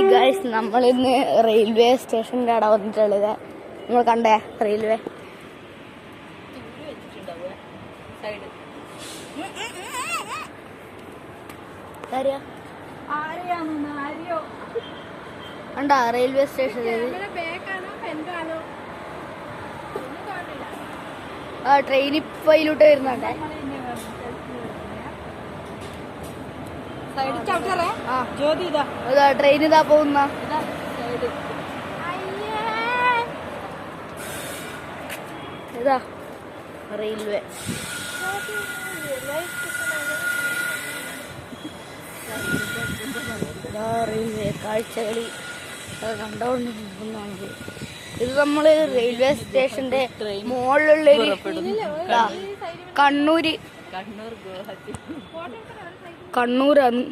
Hi guys, നമ്മളിന്ന് railway സ്റ്റേഷൻ്റെ അവിടെ വന്നിട്ടുള്ളത്. നമ്മൾ കണ്ടേ റെയിൽവേ കണ്ടാ റെയിൽവേ സ്റ്റേഷൻ. ആ ട്രെയിൻ ഇപ്പൊ ഇതിലോട്ട് വരുന്നുണ്ടേ. ട്രെയിൻ ഇതാ പോകുന്ന ഇതാ റെയിൽവേ. റെയിൽവേ കാഴ്ചകളി കണ്ടോണ്ടിരിക്കുന്നതാണ്. ഇത് നമ്മള് റെയിൽവേ സ്റ്റേഷന്റെ മുകളിലുള്ളൊരു കണ്ണൂരാണ്.